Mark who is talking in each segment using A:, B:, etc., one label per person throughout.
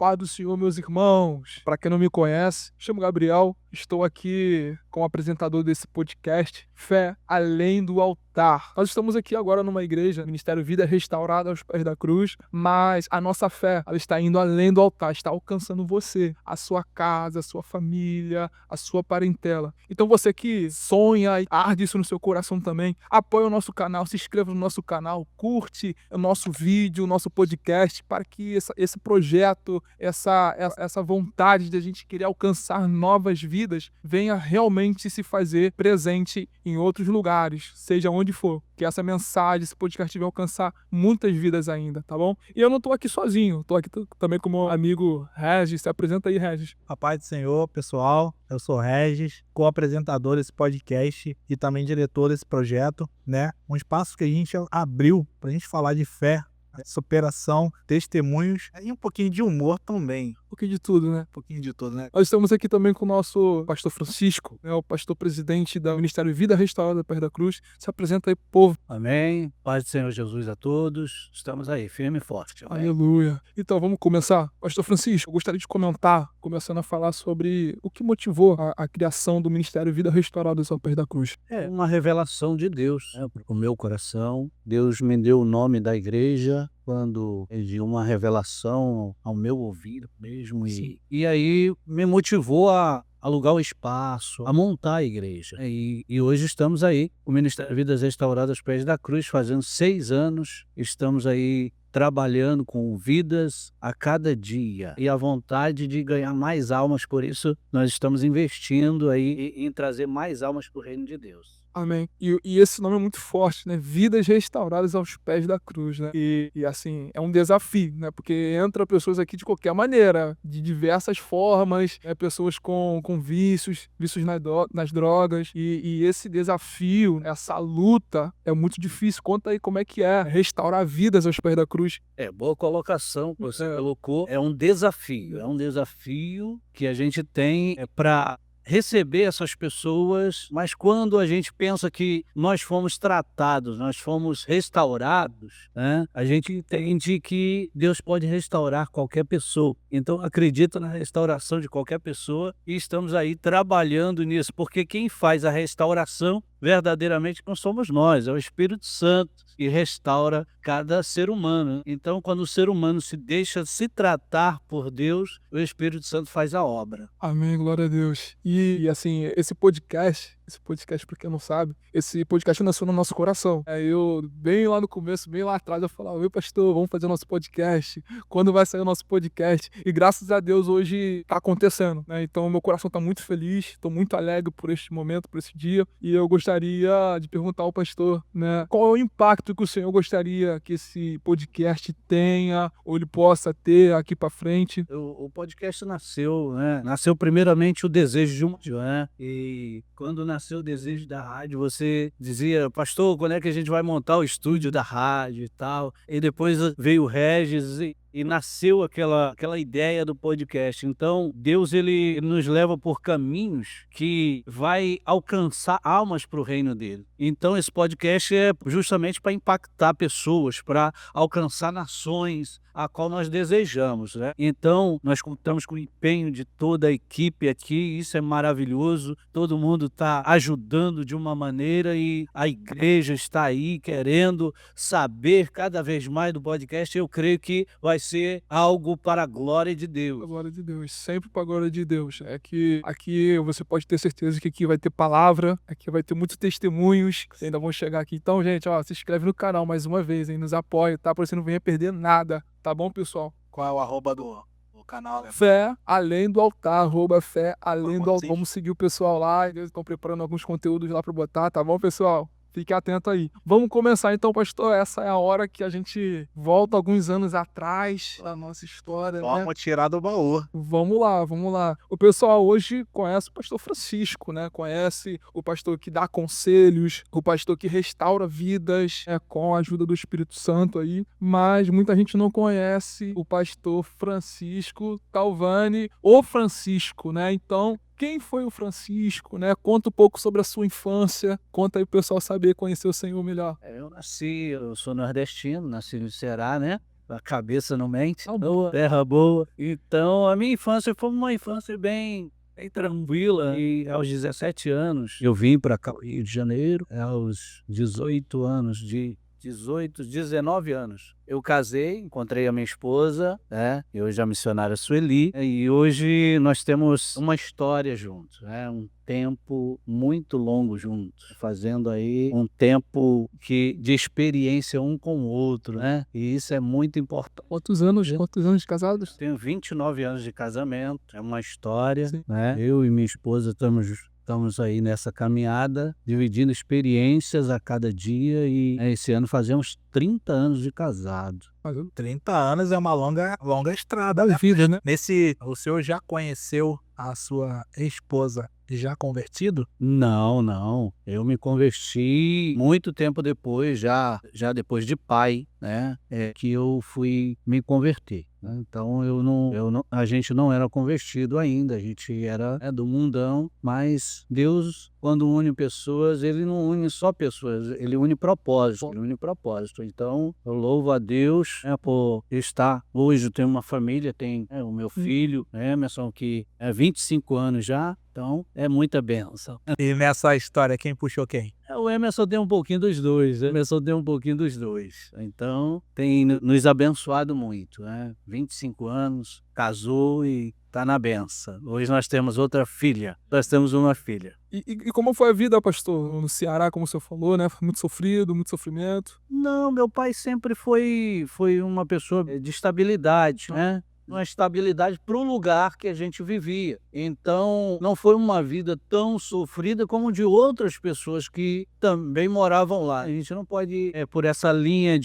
A: paz do Senhor, meus irmãos. Para quem não me conhece, chamo Gabriel, estou aqui como apresentador desse podcast, Fé Além do Altar. Nós estamos aqui agora numa igreja, Ministério Vida Restaurada aos Pés da Cruz, mas a nossa fé, ela está indo além do altar, está alcançando você, a sua casa, a sua família, a sua parentela. Então você que sonha e arde isso no seu coração também, apoie o nosso canal, se inscreva no nosso canal, curte o nosso vídeo, o nosso podcast, para que esse projeto, essa vontade de a gente querer alcançar novas vidas, venha realmente se fazer presente em outros lugares, seja onde for. Que essa mensagem, esse podcast vai alcançar muitas vidas ainda, tá bom? E eu não tô aqui sozinho, tô aqui também com o meu amigo Regis. Se apresenta aí, Regis.
B: A paz do Senhor, pessoal. Eu sou Regis, co-apresentador desse podcast e também diretor desse projeto, né? Um espaço que a gente abriu pra gente falar de fé, superação, testemunhos e um pouquinho de humor também.
A: Um pouquinho de tudo, né?
B: Um pouquinho de tudo, né?
A: Nós estamos aqui também com o nosso pastor Francisco, né, o pastor presidente do Ministério Vida Restaurada Pés da Cruz. Se apresenta aí, povo.
C: Amém. Paz do Senhor Jesus a todos. Estamos aí, firme e forte. Amém.
A: Aleluia. Então, vamos começar? Pastor Francisco, eu gostaria de comentar, começando a falar sobre o que motivou a criação do Ministério Vida Restaurada aos Pés da Cruz.
C: É uma revelação de Deus, né, para o meu coração. Deus me deu o nome da igreja quando de uma revelação ao meu ouvido mesmo. E aí me motivou a alugar o espaço, a montar a igreja. E hoje estamos aí, o Ministério Vidas Restauradas aos Pés da Cruz, fazendo 6 anos. Estamos aí trabalhando com vidas a cada dia e a vontade de ganhar mais almas. Por isso, nós estamos investindo aí em trazer mais almas para o reino de Deus.
A: Amém. E esse nome é muito forte, né? Vidas restauradas aos pés da cruz, né? E assim, é um desafio, né? Porque entra pessoas aqui de qualquer maneira, de diversas formas, né? Pessoas com vícios nas drogas. E esse desafio, essa luta é muito difícil. Conta aí como é que é restaurar vidas aos pés da cruz.
C: Boa colocação que você colocou. É um desafio que a gente tem para receber essas pessoas, mas quando a gente pensa que nós fomos tratados, nós fomos restaurados, né, a gente entende que Deus pode restaurar qualquer pessoa. Então acredito na restauração de qualquer pessoa e estamos aí trabalhando nisso, porque quem faz a restauração verdadeiramente não somos nós, é o Espírito Santo que restaura cada ser humano. Então, quando o ser humano se deixa se tratar por Deus, o Espírito Santo faz a obra.
A: Amém, glória a Deus. E assim, esse podcast, para quem não sabe, esse podcast nasceu no nosso coração. Eu, bem lá no começo, bem lá atrás, eu falava, meu pastor, vamos fazer o nosso podcast. Quando vai sair o nosso podcast? E graças a Deus hoje tá acontecendo, né? Então meu coração tá muito feliz, estou muito alegre por este momento, por esse dia. E eu gostaria de perguntar ao pastor, né, qual é o impacto que o Senhor gostaria que esse podcast tenha, ou ele possa ter aqui para frente.
C: O podcast nasceu, né? Nasceu primeiramente o desejo de né? E quando nasceu o desejo da rádio, você dizia, pastor, quando é que a gente vai montar o estúdio da rádio e tal? E depois veio o Regis e nasceu aquela ideia do podcast. Então, Deus ele nos leva por caminhos que vai alcançar almas para o reino dele. Então, esse podcast é justamente para impactar pessoas, para alcançar nações, a qual nós desejamos, né? Então, nós contamos com o empenho de toda a equipe aqui, isso é maravilhoso, todo mundo está ajudando de uma maneira e a igreja está aí querendo saber cada vez mais do podcast. Eu creio que vai ser algo para a glória de Deus.
A: A glória de Deus, sempre para a glória de Deus. É que aqui você pode ter certeza que aqui vai ter palavra, aqui vai ter muitos testemunhos que ainda vão chegar aqui. Então, gente, ó, se inscreve no canal mais uma vez, hein, nos apoia, tá? Para você não venha perder nada, tá bom, pessoal?
B: Qual é o arroba do canal? Né?
A: Fé Além do Altar, @Fé Além do Altar. Vamos seguir o pessoal lá, eles estão preparando alguns conteúdos lá para botar, tá bom, pessoal? Fique atento aí. Vamos começar então, pastor. Essa é a hora que a gente volta alguns anos atrás na nossa história, né?
B: Vamos tirar do baú.
A: Vamos lá, vamos lá. O pessoal hoje conhece o pastor Francisco, né? Conhece o pastor que dá conselhos, o pastor que restaura vidas, com a ajuda do Espírito Santo aí. Mas muita gente não conhece o pastor Francisco Calvani, o Francisco, né? Então, quem foi o Francisco, né? Conta um pouco sobre a sua infância. Conta aí pro pessoal saber, conhecer o Senhor melhor.
C: Eu sou nordestino, nasci no Ceará, né? A cabeça não mente.
A: Tá boa.
C: Terra boa. Então, a minha infância foi uma infância bem tranquila. E aos 17 anos, eu vim para cá, Rio de Janeiro. Aos 19 anos, eu casei, encontrei a minha esposa, né? E hoje a missionária Sueli. E hoje nós temos uma história juntos, né? Um tempo muito longo juntos, fazendo aí um tempo de experiência um com o outro, né? E isso é muito importante.
A: Quantos anos de casados?
C: Tenho 29 anos de casamento, é uma história,
A: Sim.
C: né? Eu e minha esposa estamos aí nessa caminhada, dividindo experiências a cada dia e esse ano fazemos 30 anos de casado.
B: 30 anos é uma longa estrada, né?
A: Vida, né?
B: O senhor já conheceu a sua esposa já convertido?
C: Não. Eu me converti muito tempo depois, já depois de pai, né? Que eu fui me converter, né? Então a gente não era convertido ainda, a gente era do mundão, mas Deus, quando une pessoas, ele não une só pessoas, ele une propósito. Então, eu louvo a Deus, né, por estar hoje, eu tenho uma família, tem o meu filho, Emerson, que é 25 anos já, então é muita bênção.
B: E nessa história, quem puxou quem?
C: O Emerson tem um pouquinho dos dois, Então, tem nos abençoado muito, né? 25 anos, casou e tá na benção. Hoje nós temos outra filha. Nós temos uma filha.
A: E como foi a vida, pastor? No Ceará, como o senhor falou, né? Foi muito sofrido, muito sofrimento.
C: Não, meu pai sempre foi uma pessoa de estabilidade, né? Uma estabilidade para o lugar que a gente vivia. Então, não foi uma vida tão sofrida como de outras pessoas que também moravam lá. A gente não pode ir por essa linha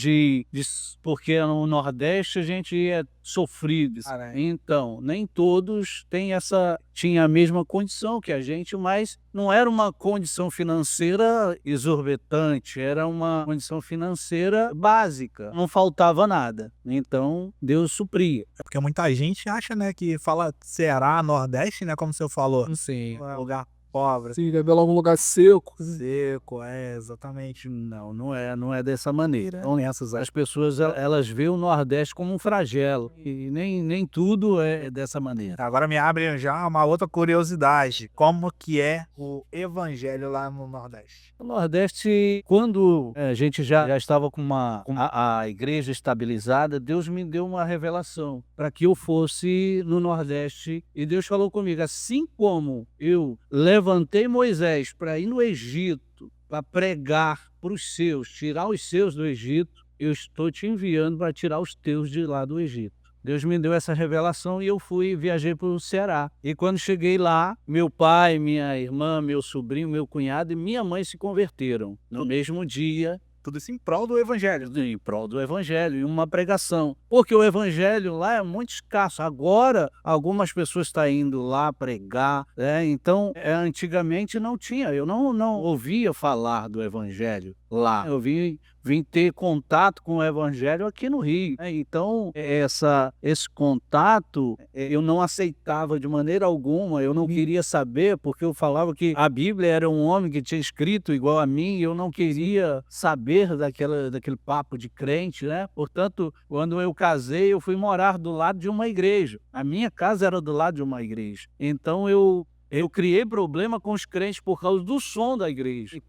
C: porque no Nordeste a gente é sofrido. Então, nem todos tinham a mesma condição que a gente, mas não era uma condição financeira exorbitante, era uma condição financeira básica, não faltava nada. Então, Deus supria.
B: É porque muita gente acha, né, que fala Ceará, Nordeste, né, como o senhor falou.
A: Sim.
B: É um lugar pobre.
A: Sim, deve haver algum lugar seco.
B: Seco, exatamente.
C: Não é dessa maneira. Então, as pessoas elas veem o Nordeste como um flagelo e nem tudo é dessa maneira.
B: Agora me abre já uma outra curiosidade. Como que é o evangelho lá no Nordeste?
C: No Nordeste, quando a gente já estava com a igreja estabilizada, Deus me deu uma revelação para que eu fosse no Nordeste. E Deus falou comigo, assim como eu levantei Moisés para ir no Egito, para pregar para os seus, tirar os seus do Egito, eu estou te enviando para tirar os teus de lá do Egito. Deus me deu essa revelação e eu viajei para o Ceará. E quando cheguei lá, meu pai, minha irmã, meu sobrinho, meu cunhado e minha mãe se converteram no mesmo dia.
B: Tudo isso em prol do evangelho.
C: Em prol do evangelho, em uma pregação. Porque o evangelho lá é muito escasso. Agora, algumas pessoas estão indo lá pregar, né? Então, antigamente não tinha. Eu não ouvia falar do evangelho lá. Eu vim ter contato com o evangelho aqui no Rio, né? Então, esse contato eu não aceitava de maneira alguma, eu não queria saber, porque eu falava que a Bíblia era um homem que tinha escrito igual a mim, e eu não queria saber daquele papo de crente, né? Portanto, quando eu casei, eu fui morar do lado de uma igreja. A minha casa era do lado de uma igreja. Então, eu criei problema com os crentes por causa do som da igreja. E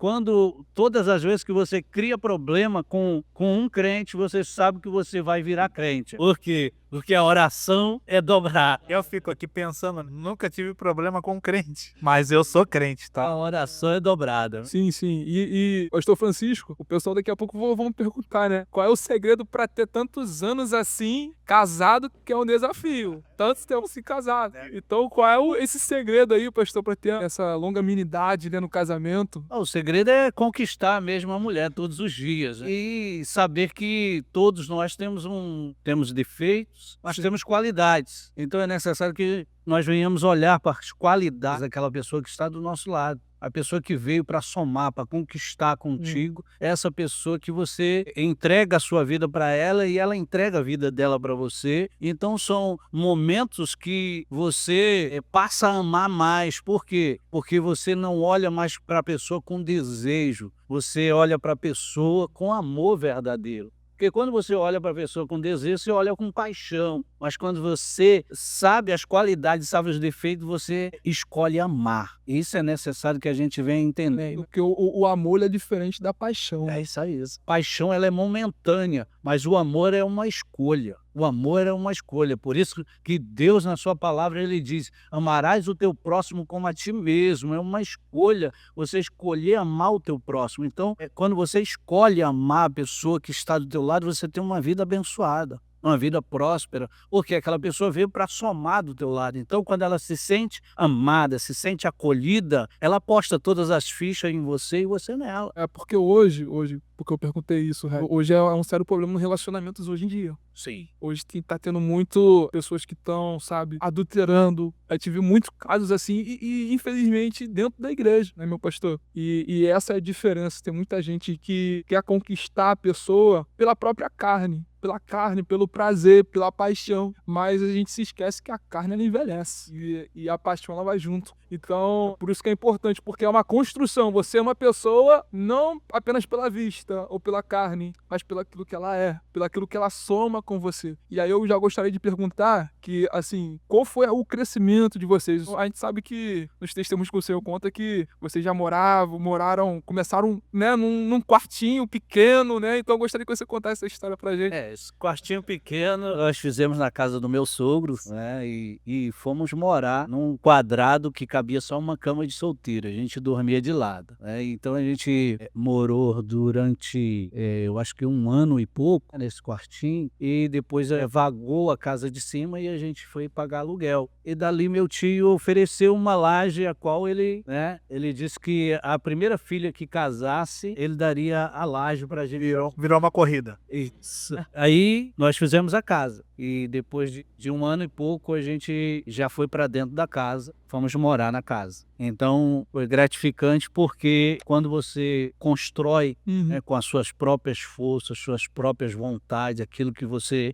C: todas as vezes que você cria problema com um crente, você sabe que você vai virar crente. Por quê? Porque a oração é dobrada.
B: Eu fico aqui pensando, nunca tive problema com crente, mas eu sou crente, tá?
C: A oração é dobrada.
A: Sim. E pastor Francisco, o pessoal daqui a pouco vão perguntar, né? Qual é o segredo para ter tantos anos assim, casado, que é um desafio? Tantos tempo se casado. Então, qual é esse segredo aí, pastor, para ter essa longanimidade, né, no casamento?
C: O segredo é conquistar mesmo a mulher todos os dias, né? E saber que todos nós temos defeitos, mas temos qualidades. Então é necessário que nós venhamos olhar para as qualidades daquela pessoa que está do nosso lado. A pessoa que veio para somar, para conquistar contigo, é essa pessoa que você entrega a sua vida para ela e ela entrega a vida dela para você. Então são momentos que você passa a amar mais. Por quê? Porque você não olha mais para a pessoa com desejo, você olha para a pessoa com amor verdadeiro. Porque quando você olha para a pessoa com desejo, você olha com paixão. Mas quando você sabe as qualidades, sabe os defeitos, você escolhe amar. Isso é necessário que a gente venha entendendo.
A: Porque o amor ele é diferente da paixão.
C: É isso aí. Paixão ela é momentânea, mas o amor é uma escolha. O amor é uma escolha. Por isso que Deus, na sua palavra, ele diz: amarás o teu próximo como a ti mesmo. É uma escolha, você escolher amar o teu próximo. Então, quando você escolhe amar a pessoa que está do teu lado, você tem uma vida abençoada, uma vida próspera, porque aquela pessoa veio para somar do teu lado. Então, quando ela se sente amada, se sente acolhida, ela aposta todas as fichas em você e você nela.
A: É porque hoje, porque eu perguntei isso, hoje é um sério problema nos relacionamentos hoje em dia.
C: Sim.
A: Hoje tá tendo muito pessoas que estão, sabe, adulterando. Eu tive muitos casos assim e infelizmente dentro da igreja, né, meu pastor? E essa é a diferença. Tem muita gente que quer conquistar a pessoa pela própria carne. Pela carne, pelo prazer, pela paixão. Mas a gente se esquece que a carne ela envelhece e a paixão ela vai junto. Então, por isso que é importante, porque é uma construção. Você é uma pessoa não apenas pela vista ou pela carne, mas pelo aquilo que ela é, pelo aquilo que ela soma com você. E aí eu já gostaria de perguntar que, assim, qual foi o crescimento de vocês? A gente sabe que nos testemunhos que o Senhor conta que vocês já começaram, né, num quartinho pequeno, né? Então eu gostaria que você contasse essa história pra gente.
C: Esse quartinho pequeno nós fizemos na casa do meu sogro, né? E fomos morar num quadrado que cabia só uma cama de solteiro. A gente dormia de lado, né? Então a gente morou durante, eu acho que 1 ano e pouco nesse quartinho. E depois vagou a casa de cima e a gente foi pagar aluguel. E dali meu tio ofereceu uma laje, a qual ele disse que a primeira filha que casasse, ele daria a laje pra gente.
B: Virou uma corrida.
C: Isso. Aí nós fizemos a casa e depois de 1 ano e pouco a gente já foi para dentro da casa, fomos morar na casa. Então foi gratificante porque quando você constrói com as suas próprias forças, suas próprias vontades, aquilo que você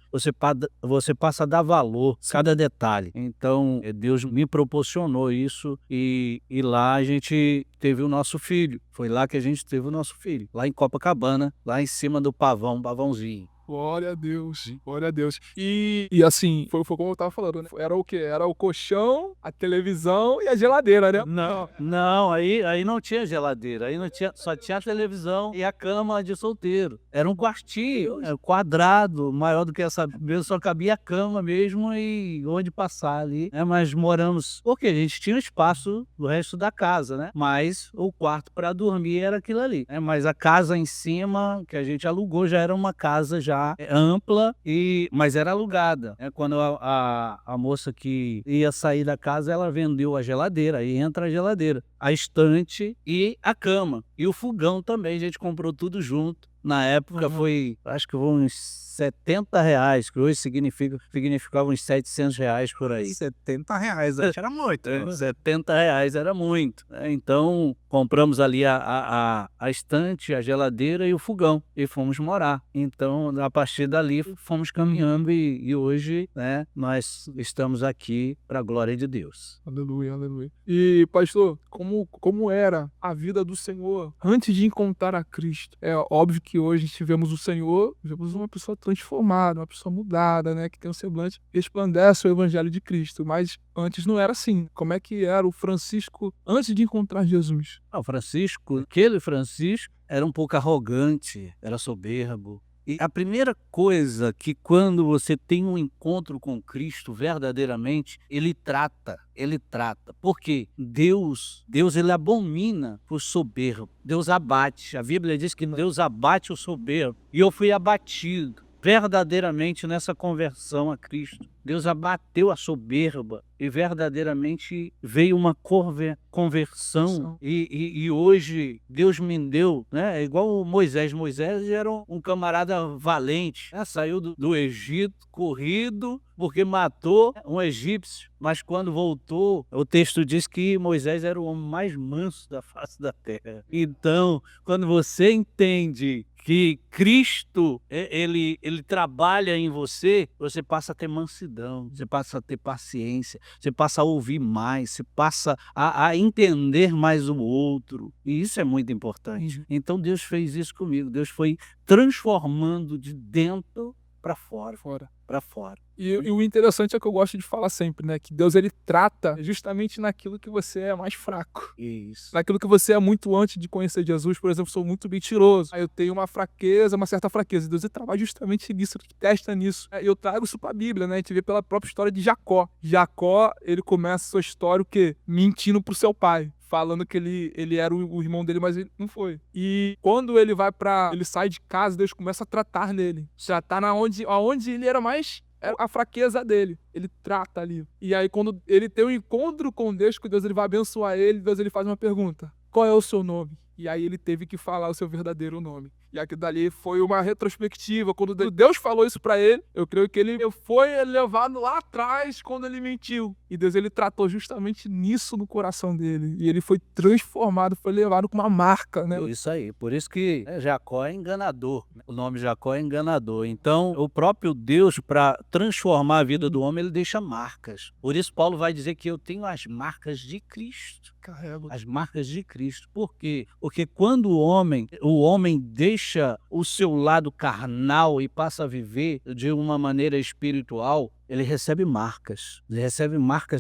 C: passa a dar valor a cada detalhe. Então Deus me proporcionou isso e lá a gente teve o nosso filho. Foi lá que a gente teve o nosso filho, lá em Copacabana, lá em cima do pavãozinho.
A: Glória a Deus, glória a Deus. E assim, foi como eu tava falando, né? Era o quê? Era o colchão, a televisão e a geladeira, né?
C: Não, aí não tinha geladeira, aí não tinha, só tinha a televisão e a cama de solteiro. Era um quartinho, quadrado, maior do que essa mesa, só cabia a cama mesmo e onde passar ali, né? Mas moramos, porque a gente tinha espaço do resto da casa, né? Mas o quarto para dormir era aquilo ali, né? Mas a casa em cima, que a gente alugou, já era uma casa já ampla, mas era alugada, né? Quando a moça que ia sair da casa, ela vendeu a geladeira, aí entra a geladeira, a estante e a cama. E o fogão também, a gente comprou tudo junto. Na época foi, acho que foi uns R$70, que hoje significava uns R$700 por aí.
B: R$70, antes era muito.
C: R$70 era muito, né? Então compramos ali a estante, a geladeira e o fogão e fomos morar. Então a partir dali fomos caminhando e hoje, né, nós estamos aqui para a glória de Deus.
A: Aleluia, aleluia. E pastor, como era a vida do Senhor antes de encontrar a Cristo? É óbvio que hoje tivemos o Senhor, vemos uma pessoa transformada, uma pessoa mudada, né, que tem um semblante, resplandece o evangelho de Cristo, mas antes não era assim. Como é que era o Francisco antes de encontrar Jesus?
C: Aquele Francisco era um pouco arrogante, era soberbo. E a primeira coisa que quando você tem um encontro com Cristo verdadeiramente, ele trata. Porque Deus ele abomina o soberbo. Deus abate. A Bíblia diz que Deus abate o soberbo. E eu fui abatido verdadeiramente nessa conversão a Cristo. Deus abateu a soberba e verdadeiramente veio uma conversão. E hoje Deus me deu, né? É igual o Moisés. Moisés era um camarada valente, né? Saiu do Egito, corrido, porque matou um egípcio. Mas quando voltou, o texto diz que Moisés era o homem mais manso da face da terra. Então, quando você entende que Cristo, ele trabalha em você, você passa a ter mansidão, você passa a ter paciência, você passa a ouvir mais, você passa a entender mais o outro. E isso é muito importante. Então Deus fez isso comigo. Deus foi transformando de dentro para fora, para fora.
A: E o interessante é que eu gosto de falar sempre, né? Que Deus, ele trata justamente naquilo que você é mais fraco.
C: Isso.
A: Naquilo que você é muito antes de conhecer Jesus. Por exemplo, sou muito mentiroso. Aí eu tenho uma fraqueza, uma certa fraqueza. Deus, ele trabalha justamente nisso, ele testa nisso. E eu trago isso pra Bíblia, né? A gente vê pela própria história de Jacó. Jacó, ele começa a sua história o quê? Mentindo pro seu pai. Falando que ele era o irmão dele, mas ele não foi. E quando ele ele sai de casa, Deus começa a tratar nele. Tratar aonde ele era mais a fraqueza dele. Ele trata ali. E aí quando ele tem um encontro com Deus, que Deus ele vai abençoar ele, Deus ele faz uma pergunta. Qual é o seu nome? E aí ele teve que falar o seu verdadeiro nome. E aquilo dali foi uma retrospectiva. Quando Deus falou isso pra ele, eu creio que ele foi levado lá atrás quando ele mentiu. E Deus, ele tratou justamente nisso no coração dele. E ele foi transformado, foi levado com uma marca, né?
C: Isso aí. Por isso que Jacó é enganador. O nome Jacó é enganador. Então, o próprio Deus, para transformar a vida do homem, ele deixa marcas. Por isso Paulo vai dizer que eu tenho as marcas de Cristo.
A: Carrego.
C: As marcas de Cristo. Por quê? Porque quando o homem deixa o seu lado carnal e passa a viver de uma maneira espiritual, ele recebe marcas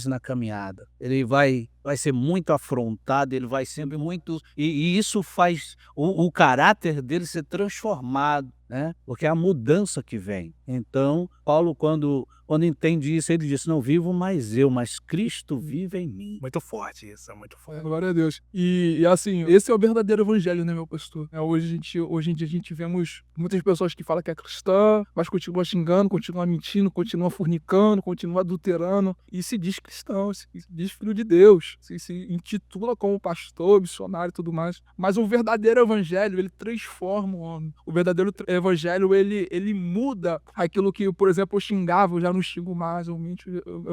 C: na caminhada. Ele vai ser muito afrontado, ele vai sempre muito... E isso faz o caráter dele ser transformado, né? Porque é a mudança que vem. Então, Paulo, quando entende isso, ele diz, não vivo mais eu, mas Cristo vive em mim.
B: Muito forte isso, é muito forte.
A: Glória a Deus. E assim, esse é o verdadeiro evangelho, né, meu pastor? Hoje em dia a gente vemos muitas pessoas que falam que é cristã, mas continua xingando, continua mentindo, continua fornicando, continua adulterando, e se diz cristão, se diz filho de Deus, se intitula como pastor, missionário e tudo mais. Mas o verdadeiro evangelho, ele transforma o homem. O verdadeiro evangelho, ele muda aquilo que, por exemplo, eu xingava, eu já não xingo mais, eu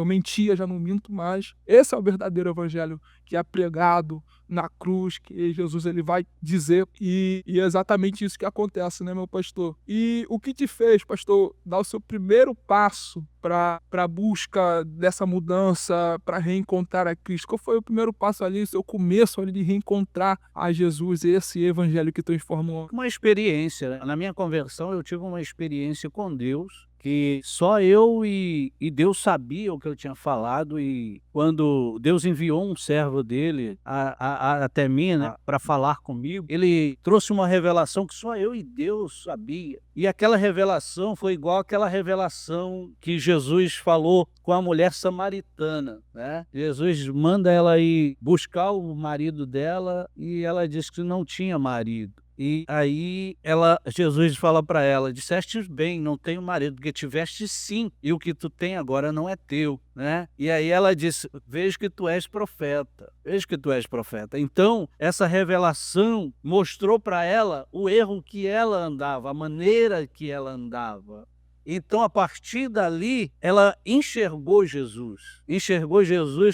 A: mentia, já não minto mais. Esse é o verdadeiro evangelho que é pregado na cruz, que Jesus ele vai dizer, e é exatamente isso que acontece, né, meu pastor? E o que te fez, pastor, dar o seu primeiro passo para a busca dessa mudança, para reencontrar a Cristo? Qual foi o primeiro passo ali, o seu começo ali de reencontrar a Jesus, esse evangelho que transformou?
C: Uma experiência, né? Na minha conversão eu tive uma experiência com Deus, que só eu e Deus sabia o que eu tinha falado, e quando Deus enviou um servo dele até mim, né, para falar comigo, ele trouxe uma revelação que só eu e Deus sabia. E aquela revelação foi igual àquela revelação que Jesus falou com a mulher samaritana, né? Jesus manda ela ir buscar o marido dela e ela disse que não tinha marido. E aí Jesus fala para ela, disseste bem, não tenho marido, porque tiveste sim, e o que tu tem agora não é teu, né? E aí ela disse, vejo que tu és profeta, vejo que tu és profeta. Então, essa revelação mostrou para ela o erro que ela andava, a maneira que ela andava. Então, a partir dali, ela enxergou Jesus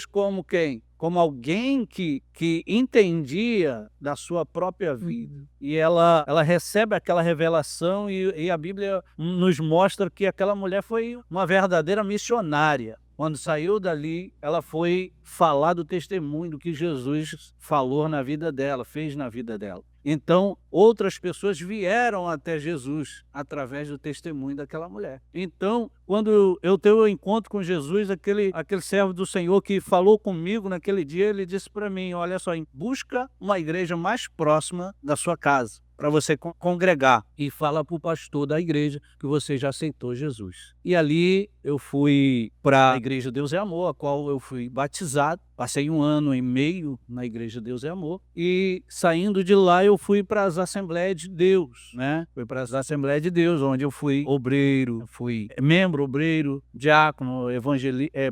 C: como quem? Como alguém que entendia da sua própria vida. E ela recebe aquela revelação e a Bíblia nos mostra que aquela mulher foi uma verdadeira missionária. Quando saiu dali, ela foi falar do testemunho do que Jesus falou na vida dela, fez na vida dela. Então, outras pessoas vieram até Jesus através do testemunho daquela mulher. Então, quando eu tenho o encontro com Jesus, aquele servo do Senhor que falou comigo naquele dia, ele disse para mim, olha só, busca uma igreja mais próxima da sua casa, para você congregar, e fala para o pastor da igreja que você já aceitou Jesus. E ali eu fui para a Igreja Deus é Amor, a qual eu fui batizado, passei 1 ano e meio na Igreja Deus é Amor, e saindo de lá eu fui para as Assembleias de Deus, né? Fui para as Assembleias de Deus, onde eu fui obreiro, fui membro, obreiro, diácono,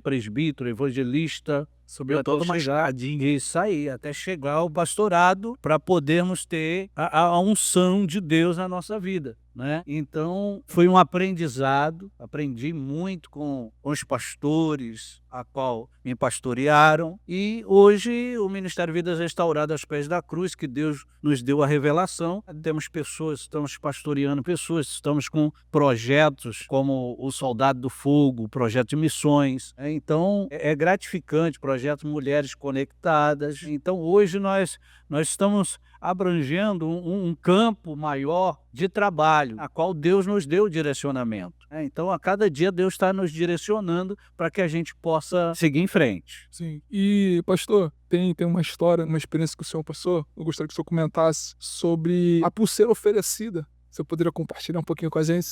C: presbítero, evangelista.
B: Subiu toda uma escadinha.
C: Isso aí, até chegar ao pastorado para podermos ter a unção de Deus na nossa vida. né? Então, foi um aprendizado, aprendi muito com os pastores, a qual me pastorearam, e hoje o Ministério Vidas Restauradas aos Pés da Cruz, que Deus nos deu a revelação, temos pessoas, estamos pastoreando pessoas, estamos com projetos como o Soldado do Fogo, projeto de missões, então é gratificante, projeto Mulheres Conectadas, então hoje nós estamos abrangendo um campo maior de trabalho, a qual Deus nos deu direcionamento. Então, a cada dia, Deus está nos direcionando para que a gente possa seguir em frente.
A: Sim. E, pastor, tem uma história, uma experiência que o senhor passou. Eu gostaria que o senhor comentasse sobre a pulseira oferecida. Você poderia compartilhar um pouquinho com a gente?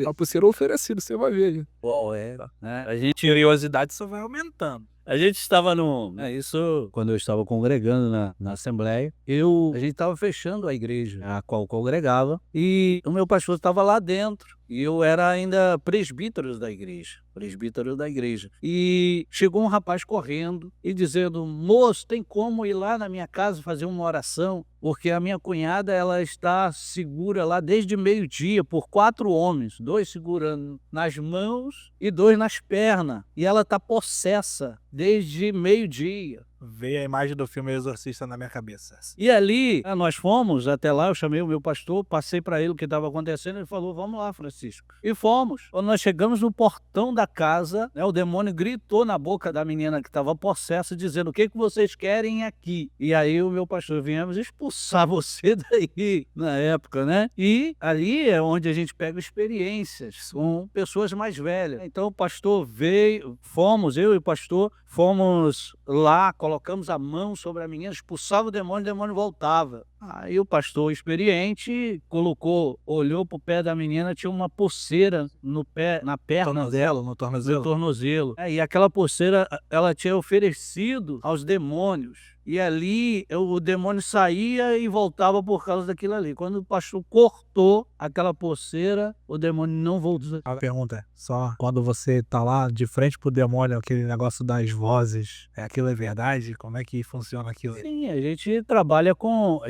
A: A pulseira oferecida, você vai ver aí.
C: Bom, né? A gente
B: Curiosidade só vai aumentando.
C: estava isso quando eu estava congregando na Assembleia, a gente estava fechando a igreja a qual congregava, e o meu pastor estava lá dentro, e eu era ainda presbítero da igreja. E chegou um rapaz correndo e dizendo: moço, tem como ir lá na minha casa fazer uma oração? Porque a minha cunhada, ela está segura lá desde meio-dia por 4 homens, 2 segurando nas mãos e 2 nas pernas. E ela está possessa desde meio-dia.
B: Veio a imagem do filme Exorcista na minha cabeça.
C: E ali, nós fomos até lá, eu chamei o meu pastor, passei para ele o que estava acontecendo, ele falou: vamos lá, Francisco. E fomos. Quando nós chegamos no portão da casa, o demônio gritou na boca da menina que estava possessa, dizendo: o que vocês querem aqui? E aí o meu pastor: viemos expulsar você daí, na época, né? E ali é onde a gente pega experiências com pessoas mais velhas. Então o pastor veio, eu e o pastor, fomos lá, colocamos a mão sobre a menina, expulsava o demônio voltava. Aí o pastor experiente olhou pro pé da menina, tinha uma pulseira na perna dela,
B: no tornozelo.
C: no tornozelo. E aquela pulseira, ela tinha oferecido aos demônios. E ali o demônio saía e voltava por causa daquilo ali. Quando o pastor cortou aquela pulseira, o demônio não voltou.
B: A pergunta é só: quando você tá lá de frente pro demônio, aquele negócio das vozes, aquilo é verdade? Como é que funciona aquilo?
C: Sim, a gente trabalha com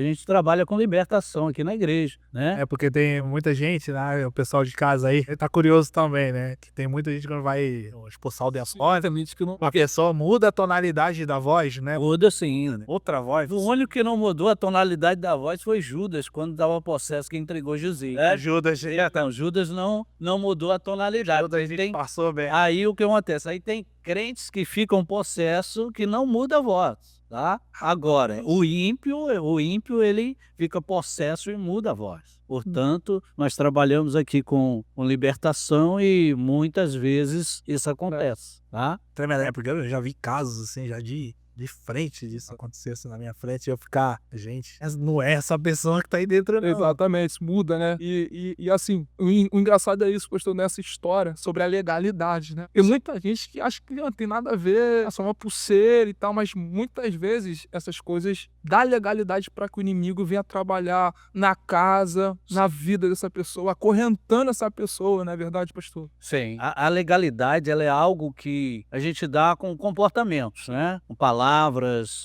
C: libertação aqui na igreja, né?
B: É porque tem muita gente, né? O pessoal de casa aí tá curioso também, né? Que tem muita gente que não vai expulsar o demônio, tem gente que não. A pessoa muda a tonalidade da voz, né?
C: Muda sim, né?
B: Outra voz.
C: O único que não mudou a tonalidade da voz foi Judas, quando estava possesso, que entregou Jesus.
B: Judas.
C: Então, Judas não mudou a tonalidade.
B: Judas passou bem.
C: Aí o que acontece? Aí tem crentes que ficam possessos que não muda a voz, tá? Agora, o ímpio ele fica possesso e muda a voz. Portanto, nós trabalhamos aqui com libertação e muitas vezes isso acontece, tá?
B: É porque eu já vi casos assim, já de frente disso acontecesse na minha frente, eu ficar: gente, não é essa pessoa que tá aí dentro, não.
A: Exatamente, muda, né? E assim, o engraçado é isso, pastor, nessa história sobre a legalidade, né? E muita gente que acha que não tem nada a ver, é só uma pulseira e tal, mas muitas vezes essas coisas dá legalidade para que o inimigo venha trabalhar na casa, na vida dessa pessoa, acorrentando essa pessoa, não é verdade, pastor?
C: Sim. A legalidade, ela é algo que a gente dá com comportamentos, né? Com palavras,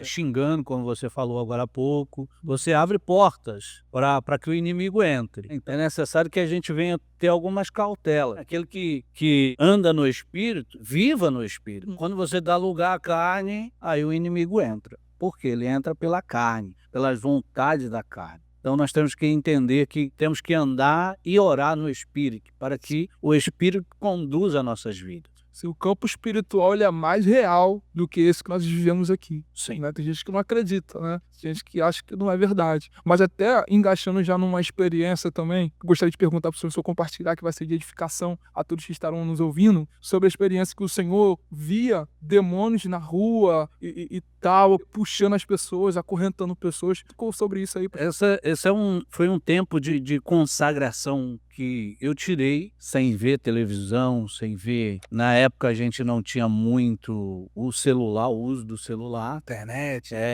C: xingando, como você falou agora há pouco. Você abre portas para que o inimigo entre. Então é necessário que a gente venha ter algumas cautelas. Aquele que anda no espírito, viva no espírito. Quando você dá lugar à carne, aí o inimigo entra. Porque ele entra pela carne, pelas vontades da carne. Então nós temos que entender que temos que andar e orar no Espírito, para que o Espírito conduza nossas vidas.
A: Se o campo espiritual ele é mais real do que esse que nós vivemos aqui.
C: Sim.
A: Né? Tem gente que não acredita, né? Tem gente que acha que não é verdade. Mas até engaixando já numa experiência também, gostaria de perguntar para o senhor compartilhar, que vai ser de edificação a todos que estarão nos ouvindo, sobre a experiência que o senhor via demônios na rua e tal, puxando as pessoas, acorrentando pessoas. Ficou sobre isso aí?
C: Foi um tempo de consagração que eu tirei sem ver televisão, sem ver. Na época a gente não tinha muito o uso do celular.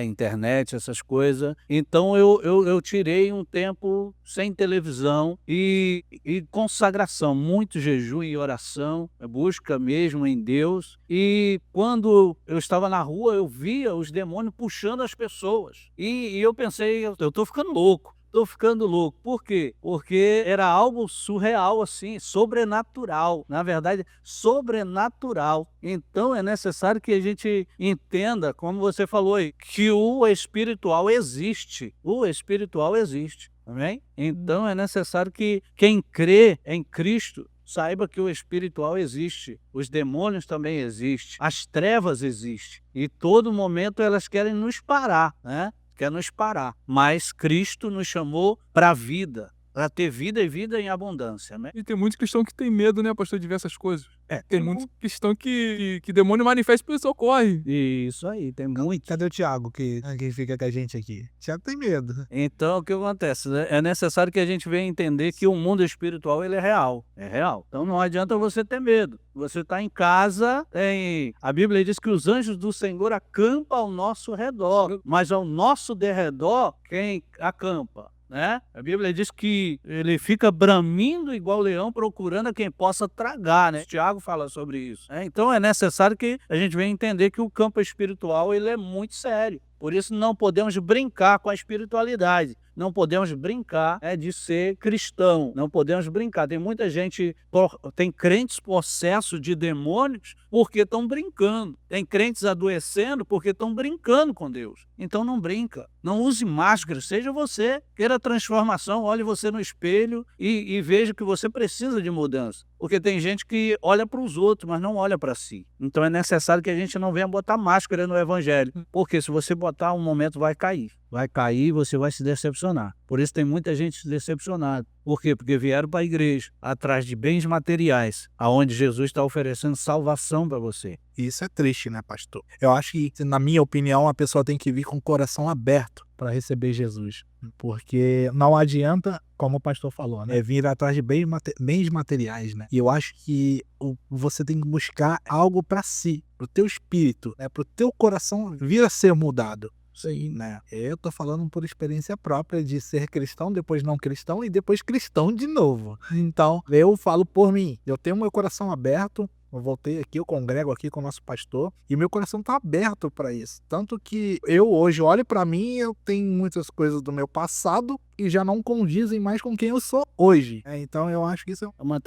C: Internet, essas coisas. Então eu tirei um tempo sem televisão e consagração, muito jejum e oração, busca mesmo em Deus. E quando eu estava na rua, eu via os demônios puxando as pessoas. E eu pensei: eu tô ficando louco. tô ficando louco. Por quê? Porque era algo surreal, assim, sobrenatural. Na verdade, sobrenatural. Então é necessário que a gente entenda, como você falou aí, que o espiritual existe. O espiritual existe. Amém? Então é necessário que quem crê em Cristo saiba que o espiritual existe, os demônios também existem, as trevas existem, e todo momento elas querem nos parar, né? Querem nos parar, mas Cristo nos chamou para a vida, para ter vida e vida em abundância, né?
A: E tem muitos cristãos que tem medo, né, pastor, de ver essas coisas.
C: É,
A: Tem muitos cristãos que demônio manifesta e pessoa corre.
C: Isso aí, tem muito.
B: Cadê o Thiago que fica com a gente aqui? O Thiago tem medo.
C: Então, o que acontece? Né? É necessário que a gente venha entender que o mundo espiritual ele é real. É real. Então, não adianta você ter medo. Você está em casa, a Bíblia diz que os anjos do Senhor acampam ao nosso redor. Mas ao nosso derredor, quem acampa? Né? A Bíblia diz que ele fica bramindo igual leão, procurando a quem possa tragar, né? Tiago fala sobre isso. Né? Então é necessário que a gente venha entender que o campo espiritual ele é muito sério. Por isso não podemos brincar com a espiritualidade. Não podemos brincar de ser cristão. Não podemos brincar. Tem muita gente, tem crentes possessos de demônios porque estão brincando. Tem crentes adoecendo porque estão brincando com Deus. Então não brinca. Não use máscara. Seja você. Queira transformação. Olhe você no espelho e veja que você precisa de mudança. Porque tem gente que olha para os outros, mas não olha para si. Então é necessário que a gente não venha botar máscara no evangelho. Porque se você botar, um momento vai cair. Vai cair e você vai se decepcionar. Por isso tem muita gente se decepcionada. Por quê? Porque vieram para a igreja atrás de bens materiais, aonde Jesus está oferecendo salvação para você.
B: Isso é triste, né, pastor? Eu acho que, na minha opinião, a pessoa tem que vir com o coração aberto para receber Jesus. Porque não adianta, como o pastor falou, né, vir atrás de bens materiais, né? E eu acho que você tem que buscar algo para si, para o teu espírito, né, para o teu coração vir a ser mudado. Sim, né? Eu tô falando por experiência própria de ser cristão, depois não cristão e depois cristão de novo. Então, eu falo por mim. Eu tenho meu coração aberto. Eu voltei aqui, eu congrego aqui com o nosso pastor e meu coração tá aberto para isso. Tanto que eu hoje olho para mim e eu tenho muitas coisas do meu passado e já não condizem mais com quem eu sou hoje. Então eu acho que isso é
C: uma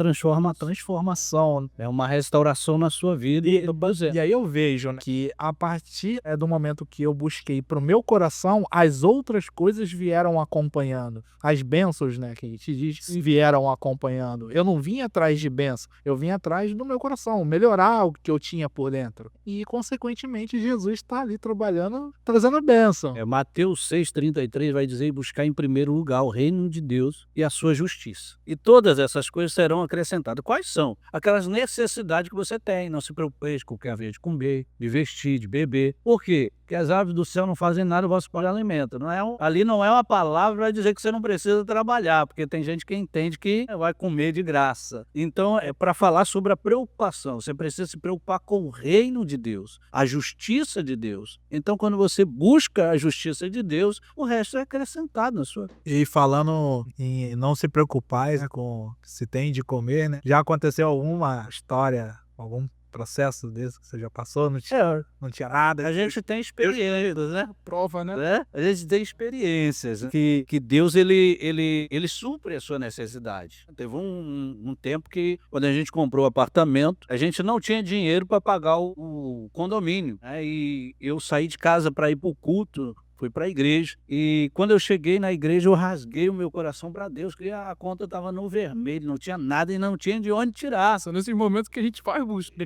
C: transformação, é uma restauração na sua vida.
B: E aí eu vejo, né, que a partir do momento que eu busquei pro meu coração, as outras coisas vieram acompanhando. As bênçãos, né, que a gente diz, vieram acompanhando. Eu não vim atrás de bênção, eu vim atrás do meu coração, melhorar o que eu tinha por dentro. E, consequentemente, Jesus está ali trabalhando, trazendo bênção.
C: Mateus 6,33 vai dizer: buscar em primeiro lugar o reino de Deus e a sua justiça. E todas essas coisas serão acrescentadas. Quais são? Aquelas necessidades que você tem. Não se preocupe com o que é haver de comer, de vestir, de beber. Por quê? Porque as aves do céu não fazem nada, o vosso pai alimenta. Ali não é uma palavra para dizer que você não precisa trabalhar, porque tem gente que entende que vai comer de graça. Então, é para falar sobre a preocupação. Você precisa se preocupar com o reino de Deus, a justiça de Deus. Então, quando você busca a justiça de Deus, o resto é acrescentado na sua vida.
B: E falando em não se preocupar, né, com se tem de comer, né? Já aconteceu alguma história, algum processo desse que você já passou? Não tinha nada?
C: A gente tem experiências, né?
A: Prova, né?
C: A gente tem experiências que Deus ele supre a sua necessidade. Teve um tempo que, quando a gente comprou o apartamento, a gente não tinha dinheiro para pagar o condomínio, né? E eu saí de casa para ir para o culto. Fui para a igreja e quando eu cheguei na igreja eu rasguei o meu coração para Deus, que a conta estava no vermelho, não tinha nada e não tinha de onde tirar.
A: São nesses momentos que a gente faz busca.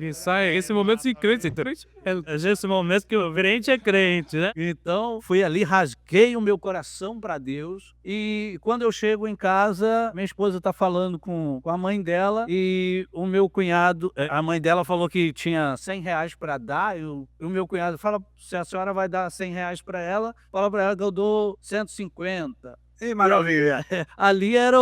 A: Esse momento de crente,
C: Esse momento que o crente é crente, né? Então fui ali, rasguei o meu coração para Deus e quando eu chego em casa, minha esposa está falando com a mãe dela e o meu cunhado, a mãe dela falou que tinha R$100 para dar e o meu cunhado fala: se a senhora vai dar R$100 para ela, fala para ela que eu dou 150.
B: Ei, maravilha!
C: Ali era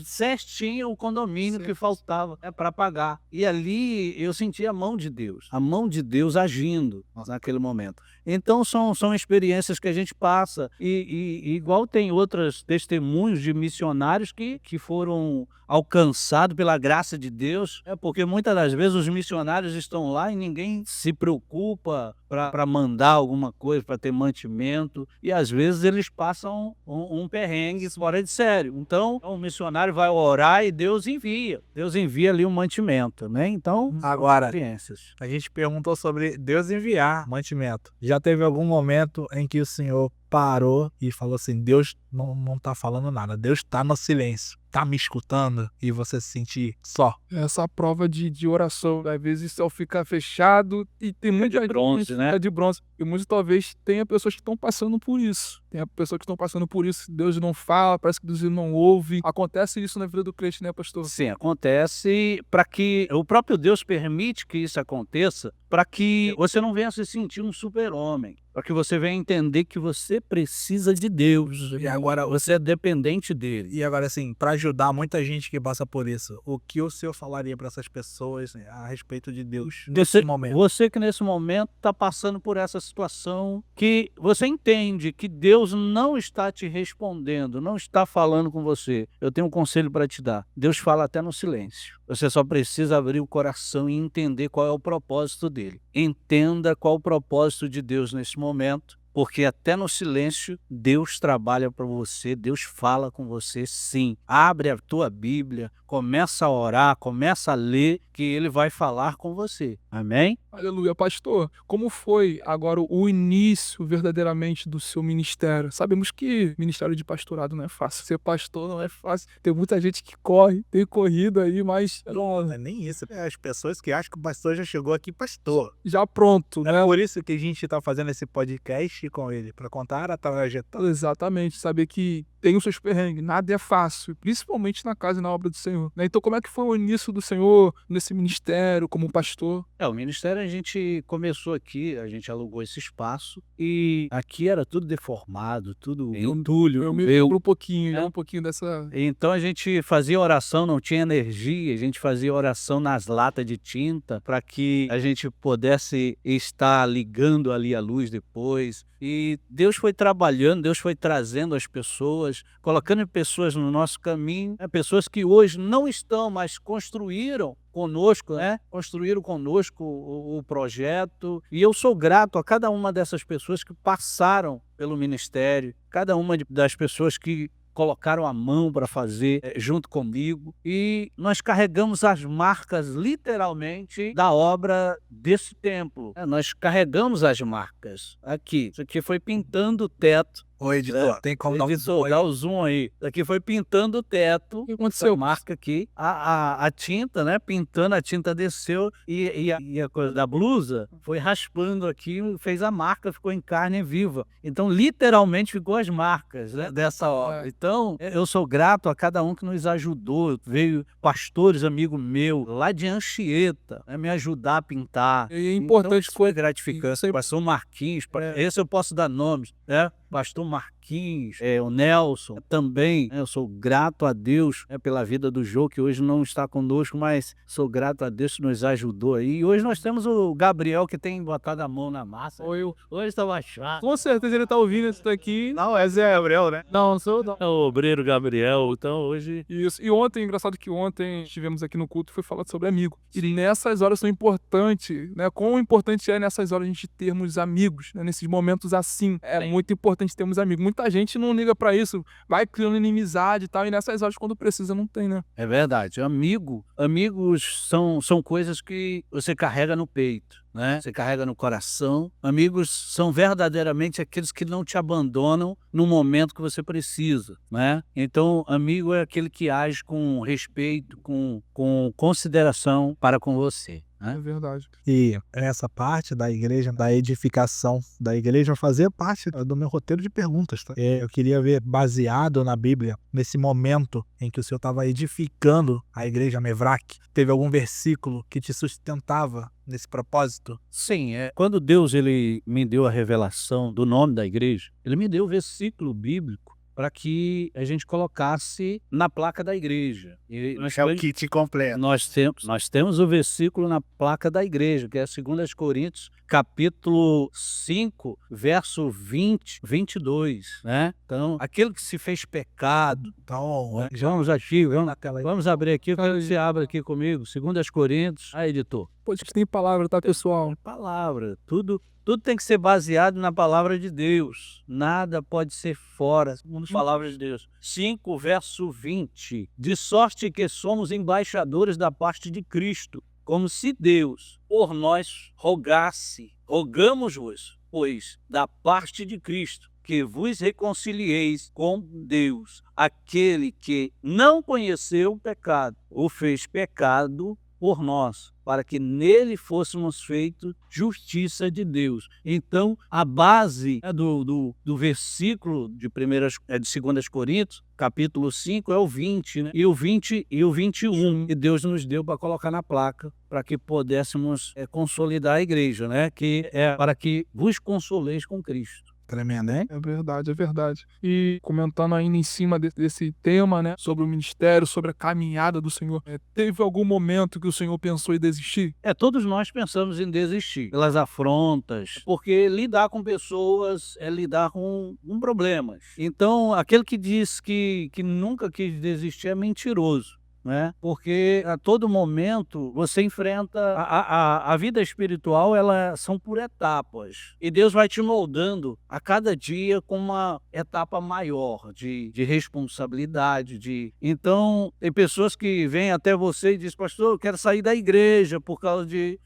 C: certinho o condomínio que faltava para pagar. E ali eu senti a mão de Deus agindo naquele momento. Então são experiências que a gente passa. E igual tem outros testemunhos de missionários que foram alcançados pela graça de Deus, porque muitas das vezes os missionários estão lá e ninguém se preocupa para mandar alguma coisa, para ter mantimento. E às vezes eles passam um perrengues fora de sério. Então, o missionário vai orar e Deus envia. Deus envia ali um mantimento, né? Então,
B: Agora,
C: experiências.
B: a gente perguntou sobre Deus enviar mantimento. Já teve algum momento em que o senhor parou e falou assim, Deus não tá falando nada, Deus tá no silêncio, tá me escutando, e você se sentir só?
A: Essa prova de oração, às vezes o céu fica fechado e tem muita gente
C: bronze, né?
A: é de bronze. E muitos talvez tenha pessoas que estão passando por isso. Tem pessoas que estão passando por isso, Deus não fala, parece que Deus não ouve. Acontece isso na vida do crente, né, pastor?
C: Sim, acontece para que o próprio Deus permite que isso aconteça, para que você não venha se sentir um super-homem, para que você venha entender que você precisa de Deus.
B: E agora,
C: Você é dependente dele.
B: E agora, assim, para ajudar muita gente que passa por isso, o que o senhor falaria para essas pessoas a respeito de Deus nesse momento?
C: Você que nesse momento está passando por essa situação, que você entende que Deus não está te respondendo, não está falando com você. Eu tenho um conselho para te dar. Deus fala até no silêncio. Você só precisa abrir o coração e entender qual é o propósito dele. Entenda qual o propósito de Deus nesse momento, porque até no silêncio Deus trabalha para você, Deus fala com você sim. Abre a tua Bíblia, começa a orar, começa a ler, que ele vai falar com você. Amém?
A: Aleluia. Pastor, como foi agora o início verdadeiramente do seu ministério? Sabemos que ministério de pastorado não é fácil. Ser pastor não é fácil. Tem muita gente que corre, tem corrido aí, mas
B: Não é nem isso. É as pessoas que acham que o pastor já chegou aqui pastor.
A: já pronto, né?
B: É por isso que a gente está fazendo esse podcast com ele, para contar a trajetória.
A: Exatamente, saber que tem os seus perrengues, nada é fácil, principalmente na casa e na obra do Senhor, né? Então como é que foi o início do Senhor nesse ministério como pastor?
C: O ministério a gente começou aqui, a gente alugou esse espaço e aqui era tudo deformado, tudo entulho.
A: Eu me lembro um pouquinho dessa...
C: Então a gente fazia oração, não tinha energia, a gente fazia oração nas latas de tinta para que a gente pudesse estar ligando ali a luz depois. E Deus foi trabalhando, Deus foi trazendo as pessoas, colocando pessoas no nosso caminho, pessoas que hoje não estão, mas construíram conosco, né? Construíram conosco o projeto. E eu sou grato a cada uma dessas pessoas que passaram pelo ministério, cada uma das pessoas que colocaram a mão para fazer junto comigo, e nós carregamos as marcas literalmente da obra desse templo. Nós carregamos as marcas aqui. Isso aqui foi pintando o teto.
B: Ô, editor, tem como dar um zoom?
C: Dá o zoom aí. Isso aqui foi pintando o teto.
A: O que aconteceu?
C: Essa marca aqui. A tinta, né? Pintando, a tinta desceu e a coisa da blusa foi raspando aqui, fez a marca, ficou em carne viva. Então, literalmente, ficou as marcas, né, dessa obra. Então, eu sou grato a cada um que nos ajudou. Veio pastores, amigo meu, lá de Anchieta, né, me ajudar a pintar.
A: E é importante,
C: então, isso foi gratificante. Pastor Marquinhos, esse eu posso dar nomes, né? Pastor Marquinhos, o Nelson, também, eu sou grato a Deus pela vida do Jô, que hoje não está conosco, mas sou grato a Deus que nos ajudou aí. E hoje nós temos o Gabriel, que tem botado a mão na massa. Hoje está baixado.
A: Com certeza ele tá ouvindo isso daqui.
B: Não, esse é Gabriel, né?
A: Não sou, não.
C: É o obreiro Gabriel, então hoje...
A: Isso. E ontem, engraçado que ontem estivemos aqui no culto e foi falado sobre amigo. E nessas horas são importantes, né? Quão importante é nessas horas a gente termos amigos, né? Nesses momentos assim. É muito importante termos amigos. Muita gente não liga pra isso, vai criando inimizade e tal, e nessas horas quando precisa não tem, né?
C: É verdade. Amigos são coisas que você carrega no peito, né? Você carrega no coração. Amigos são verdadeiramente aqueles que não te abandonam no momento que você precisa, né? Então, amigo é aquele que age com respeito, com consideração para com você.
A: É verdade.
B: E essa parte da igreja, da edificação da igreja, fazia parte do meu roteiro de perguntas, tá? Eu queria ver, baseado na Bíblia, nesse momento em que o senhor estava edificando a igreja Mevrak, teve algum versículo que te sustentava nesse propósito?
C: Sim, quando Deus ele me deu a revelação do nome da igreja, ele me deu o versículo bíblico para que a gente colocasse na placa da igreja. E
B: É o kit completo.
C: nós temos o versículo na placa da igreja, que é 2 Coríntios, capítulo 5, verso 20, 22, né? Então, aquele que se fez pecado.
B: Então,
C: Vamos aqui, vamos abrir aqui, você abre aqui comigo, 2 Coríntios, editor.
A: Pode que tem palavra, tá, pessoal?
C: Palavra, tudo Tudo tem que ser baseado na palavra de Deus. Nada pode ser fora das palavras de Deus. 5, verso 20. De sorte que somos embaixadores da parte de Cristo, como se Deus por nós rogasse. Rogamos-vos, pois, da parte de Cristo, que vos reconcilieis com Deus. Aquele que não conheceu o pecado, o fez pecado por nós, para que nele fôssemos feitos justiça de Deus. Então, a base do versículo de 2 Coríntios, capítulo 5, é o 20, né? E o 20 e o 21, que Deus nos deu para colocar na placa, para que pudéssemos consolidar a igreja, né? Que é para que vos consoleis com Cristo.
B: Tremendo, hein?
A: É verdade, é verdade. E comentando ainda em cima desse tema, né, sobre o ministério, sobre a caminhada do Senhor, teve algum momento que o Senhor pensou em desistir?
C: Todos nós pensamos em desistir pelas afrontas, porque lidar com pessoas é lidar com problemas. Então, aquele que diz que nunca quis desistir é mentiroso. Né? Porque a todo momento você enfrenta a vida espiritual, elas são por etapas, e Deus vai te moldando a cada dia com uma etapa maior de responsabilidade. Então tem pessoas que vêm até você e dizem: pastor, eu quero sair da igreja por causa disso,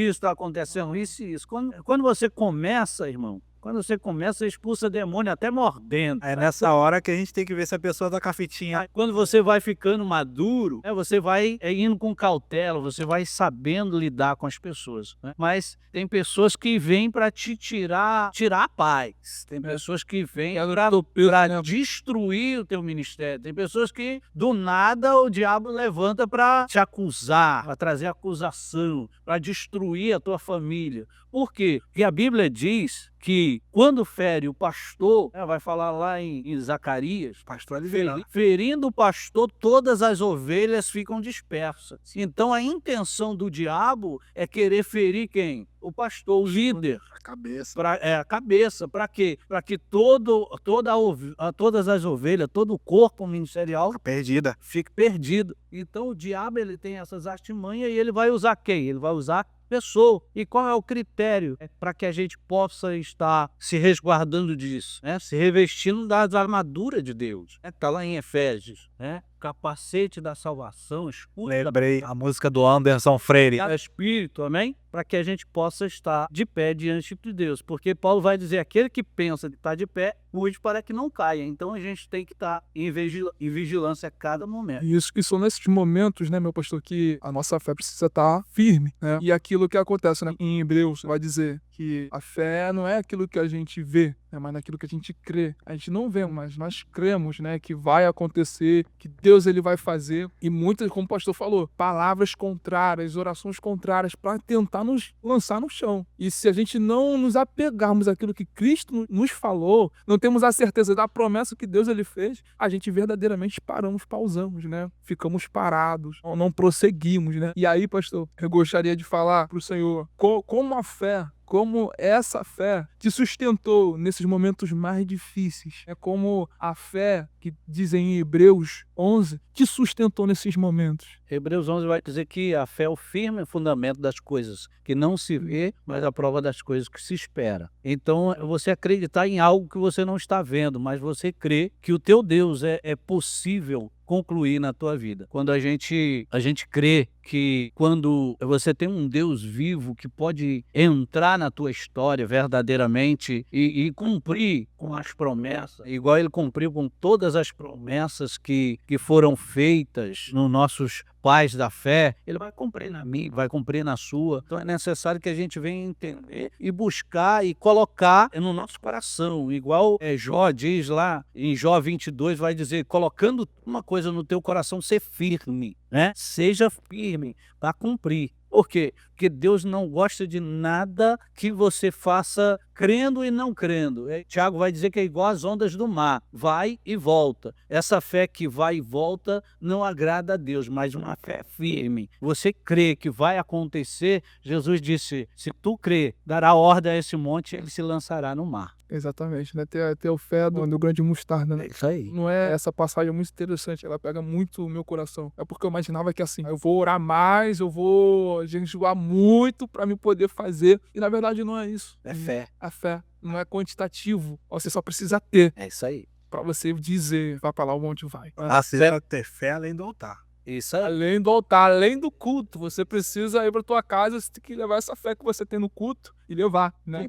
C: está acontecendo isso e isso. Quando você começa, irmão, quando você começa, expulsa demônio até mordendo.
B: É nessa hora que a gente tem que ver se a pessoa tá com a fitinha.
C: Quando você vai ficando maduro, você vai indo com cautela, você vai sabendo lidar com as pessoas. Né? Mas tem pessoas que vêm para te tirar a paz. Tem pessoas que vêm para destruir o teu ministério. Tem pessoas que, do nada, o diabo levanta para te acusar, para trazer acusação, para destruir a tua família. Por quê? Porque a Bíblia diz que quando fere o pastor, vai falar lá em Zacarias,
B: Pastor
C: ferindo o pastor, todas as ovelhas ficam dispersas. Então a intenção do diabo é querer ferir quem? O pastor, o líder.
B: A cabeça.
C: A cabeça. Para quê? Para que todas as ovelhas, todo o corpo ministerial fique perdido. Então o diabo, ele tem essas artimanhas, e ele vai usar quem? Ele vai usar pessoa. E qual é o critério para que a gente possa estar se resguardando disso, né? Se revestindo das armaduras de Deus? Está lá em Efésios, né? Capacete da salvação, escudo.
B: Lembrei a música do Anderson Freire.
C: Espírito, amém? Para que a gente possa estar de pé diante de Deus. Porque Paulo vai dizer: aquele que pensa que está de pé, cuide para que não caia. Então a gente tem que estar em vigilância a cada momento.
A: Isso, que são nesses momentos, né, meu pastor, que a nossa fé precisa estar firme, né? E aquilo que acontece, né, em Hebreus vai dizer que a fé não é aquilo que a gente vê, mas naquilo que a gente crê. A gente não vê, mas nós cremos, né, que vai acontecer, que Deus ele vai fazer. E muitas, como o pastor falou, palavras contrárias, orações contrárias para tentar nos lançar no chão. E se a gente não nos apegarmos àquilo que Cristo nos falou, não temos a certeza da promessa que Deus ele fez, a gente verdadeiramente pausamos, né? Ficamos parados, não prosseguimos, né? E aí, pastor, eu gostaria de falar para o Senhor como a fé, como essa fé te sustentou nesses momentos mais difíceis. É como a fé que dizem em Hebreus 11 te sustentou nesses momentos.
C: Hebreus 11 vai dizer que a fé é o firme fundamento das coisas que não se vê, mas a prova das coisas que se espera. Então, você acreditar em algo que você não está vendo, mas você crê que o teu Deus é possível concluir na tua vida. Quando a gente crê que quando você tem um Deus vivo que pode entrar na tua história verdadeiramente e cumprir com as promessas, igual ele cumpriu com todas as promessas que foram feitas nos nossos pais da fé, ele vai cumprir na minha, vai cumprir na sua. Então é necessário que a gente venha entender e buscar e colocar no nosso coração, igual Jó diz lá em Jó 22, vai dizer: colocando uma coisa no teu coração, ser firme, né? Seja firme para cumprir. Por quê? Porque Deus não gosta de nada que você faça crendo e não crendo. Tiago vai dizer que é igual às ondas do mar, vai e volta. Essa fé que vai e volta não agrada a Deus, mas uma fé firme. Você crê que vai acontecer, Jesus disse: se tu crê, dará ordem a esse monte, ele se lançará no mar.
A: Exatamente, né? Ter o fé do grande mostarda, né?
C: É isso aí.
A: Não é essa passagem muito interessante, ela pega muito o meu coração. É porque eu imaginava que assim, eu vou orar mais, eu vou jejuar muito pra me poder fazer. E na verdade não é isso.
C: É fé.
A: A fé não é quantitativo. Você só precisa ter
C: É isso aí.
A: pra você dizer, vai pra lá o monte vai.
B: Precisa ter fé além do altar.
C: Isso aí.
A: Além do altar, além do culto, você precisa ir pra tua casa, você tem que levar essa fé que você tem no culto e levar, né?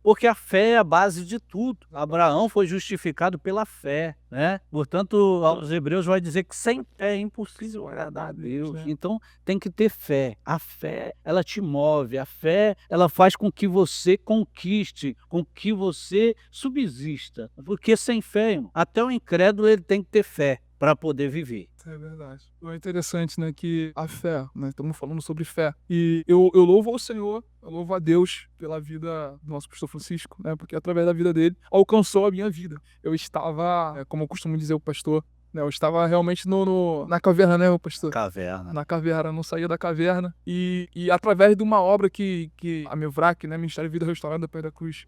C: Porque a fé é a base de tudo. Abraão foi justificado pela fé, né? Portanto, aos Hebreus vai dizer que sem fé é impossível agradar a Deus.
A: É.
C: Então, tem que ter fé. A fé, ela te move. A fé, ela faz com que você conquiste, com que você subsista. Porque sem fé, irmão, até o incrédulo ele tem que ter fé para poder viver.
A: É verdade. É interessante, né, que a fé, né, estamos falando sobre fé. E eu louvo ao Senhor, eu louvo a Deus pela vida do nosso pastor Francisco, né, porque através da vida dele alcançou a minha vida. Eu estava, como eu costumo dizer o pastor, né, eu estava realmente na caverna, né, o pastor?
C: Caverna.
A: Na caverna, não saía da caverna. E através de uma obra que a Mevrac, né, Ministério de Vida Restaurada Pé da Cruz,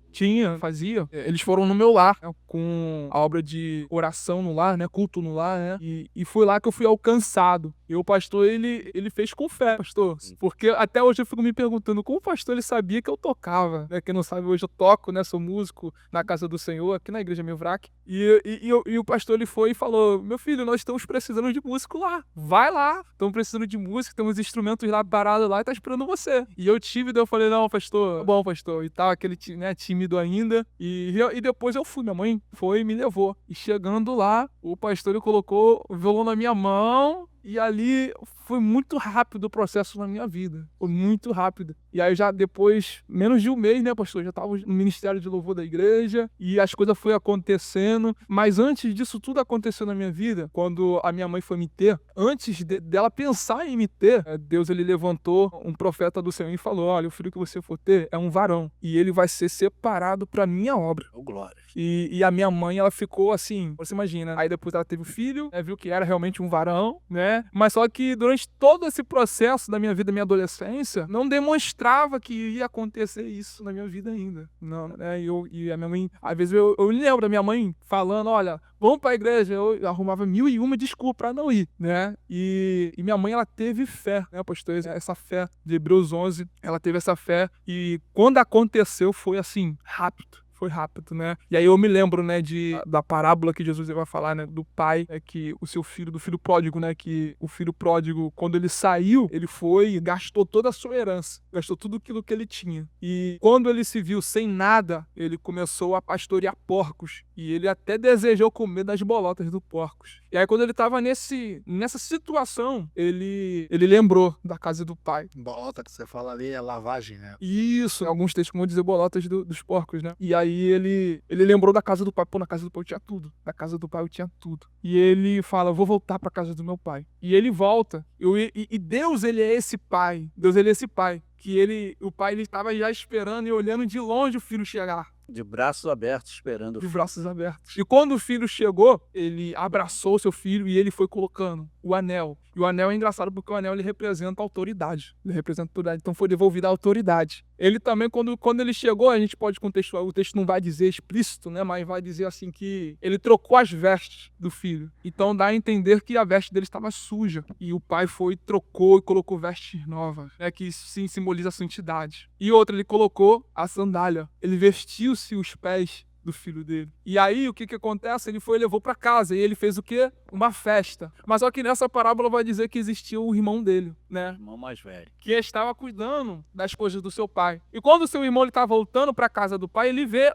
A: fazia, eles foram no meu lar, né, com a obra de oração no lar, né, culto no lar, né, e foi lá que eu fui alcançado. E o pastor, ele fez com fé, pastor, porque até hoje eu fico me perguntando como o pastor ele sabia que eu tocava, né, quem não sabe, hoje eu toco, né, sou músico na casa do Senhor, aqui na igreja Mevrac, e o pastor ele foi e falou, meu filho, nós estamos precisando de músico lá, vai lá, estamos precisando de música, temos instrumentos lá parados lá e tá esperando você. E eu tímido, eu falei, não, pastor, tá bom, pastor, e tal, aquele, né, tímido ainda, e depois eu fui, minha mãe foi e me levou, e chegando lá, o pastor ele colocou o violão na minha mão, e ali foi muito rápido o processo na minha vida. Foi muito rápido. E aí já depois, menos de um mês, né, pastor? Já estava no Ministério de Louvor da igreja e as coisas foram acontecendo. Mas antes disso tudo acontecer na minha vida, quando a minha mãe foi me ter, antes dela pensar em me ter, Deus ele levantou um profeta do Senhor e falou, olha, o filho que você for ter é um varão e ele vai ser separado para minha obra.
C: Oh, glória.
A: E a minha mãe, ela ficou assim, você imagina. Aí depois ela teve o filho, né, viu que era realmente um varão, né? Mas só que durante todo esse processo da minha vida, minha adolescência, não demonstrava que ia acontecer isso na minha vida ainda. Não, né? E a minha mãe, às vezes eu lembro da minha mãe falando, olha, vamos pra igreja. Eu arrumava 1001 desculpa pra não ir, né? E minha mãe, ela teve fé, né, pastor? Essa fé de Hebreus 11, ela teve essa fé. E quando aconteceu, foi assim, rápido. Foi rápido, né? E aí eu me lembro, né, da parábola que Jesus vai falar, né, do pai, que o seu filho, do filho pródigo, né, que o filho pródigo, quando ele saiu, ele foi e gastou toda a sua herança, gastou tudo aquilo que ele tinha. E quando ele se viu sem nada, ele começou a pastorear porcos, e ele até desejou comer das bolotas dos porcos. E aí quando ele tava nessa situação, ele lembrou da casa do pai.
B: Bolota que você fala ali é lavagem, né?
A: Isso, alguns textos vão dizer bolotas dos porcos, né? E aí ele lembrou da casa do pai. Pô, na casa do pai eu tinha tudo. Na casa do pai eu tinha tudo. E ele fala, vou voltar pra casa do meu pai. E ele volta. E Deus, ele é esse pai. Deus, ele é esse pai. Que o pai, ele estava já esperando e olhando de longe o filho chegar.
C: De braços abertos, esperando.
A: De braços abertos. E quando o filho chegou, ele abraçou seu filho e ele foi colocando o anel. E o anel é engraçado porque o anel ele representa a autoridade. Ele representa a autoridade. Então foi devolvida a autoridade. Ele também, quando ele chegou, a gente pode contextualizar, o texto não vai dizer explícito, né? Mas vai dizer assim que ele trocou as vestes do filho. Então dá a entender que a veste dele estava suja. E o pai foi, trocou e colocou vestes novas, né? Que sim simboliza a santidade. E outra, ele colocou a sandália. Ele vestiu-se os pés do filho dele. E aí, o que acontece? Ele levou para casa e ele fez o quê? Uma festa. Mas só que nessa parábola vai dizer que existia o irmão dele, né?
C: Irmão mais velho.
A: Que estava cuidando das coisas do seu pai. E quando o seu irmão está voltando para a casa do pai, ele vê